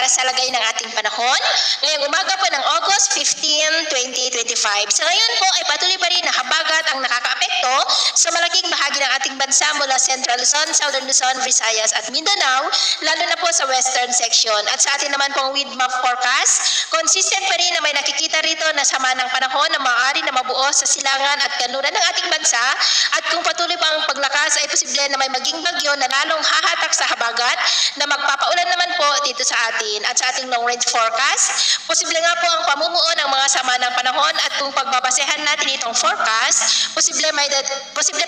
para sa lagay ng ating panahon ngayong umaga po ng August 15, 2025. Sa ngayon po ay patuloy pa rin na habagat ang nakakaapekto sa malaking bahagi ng ating bansa mula Central Luzon, Southern Luzon, Visayas at Mindanao, lalo na po sa western section. At sa atin naman pong with map forecast, consistent pa rin na may nakikita rito na sama ng panahon na maaari na mabuo sa silangan at kanluran ng ating bansa, at kung patuloy pa ang paglakas ay posible na may maging bagyo na lalong hahatak sa habagat na magpapaulan naman po dito sa atin. At sa ating long range forecast, posible nga po ang pamumuo ng mga sama ng panahon, at kung pagbabasehan natin itong forecast, posible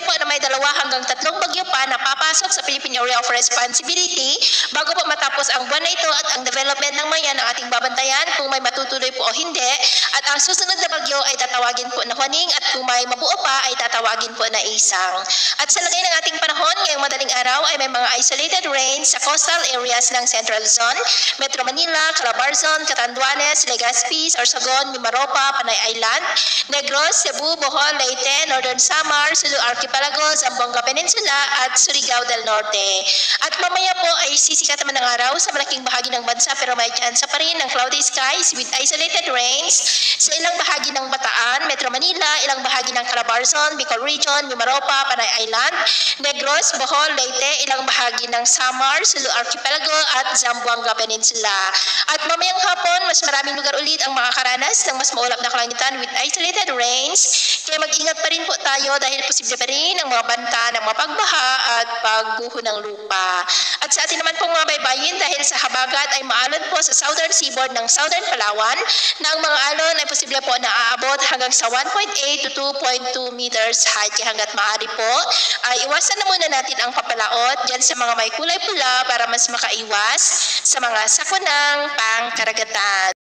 po na may 2 hanggang 3 bagyo pa na papasok sa Philippine Area of Responsibility bago po matapos ang buwan na ito, at ang development ng mayan ang ating babantayan kung may matutuloy po o hindi, at ang susunod na bagyo ay tatawagin po na Huaning, at kung may mabuo pa ay tatawagin po na Isang. At sa lagay ng ating panahon ngayong madaling araw ay may mga isolated rains sa coastal areas ng Central Luzon, Metro Manila, Calabarzon, Catanduanes, Legazpi, Sorsogon, Mimaropa, Panay Island, Negros, Cebu, Bohol, Leyte, Northern Samar, Sulu Archipelago, Zamboanga Peninsula at Surigao del Norte. At mamaya po ay sisikat naman ng araw sa malaking bahagi ng bansa, pero may chance pa rin ng cloudy skies with isolated rains sa ilang bahagi ng Bataan, Metro Manila, ilang bahagi ng Calabarzon, Bicol Region, Mimaropa, Panay Island, Negros, Bohol, Leyte, ilang bahagi ng Samar, Sulu Archipelago at Zamboanga Peninsula. At mamayang hapon, mas maraming lugar ulit ang makakaranas ng mas maulap na kalangitan with isolated rains, kaya mag-ingat pa rin po tayo dahil posible pa rin ang mga banta ng mapagbaha at pagguho ng lupa. At sa atin naman pong mga baybayin, dahil sa habagat ay maalon po sa southern seaboard ng Southern Palawan na ang mga alon ay posible po na aabot hanggang sa 1.8 to 2.2 meters high, kaya hanggat maaari po ay iwasan na muna natin ang papalaot dyan sa mga may kulay pula para mas makaiwas sa mga sakunang pangkaragatan.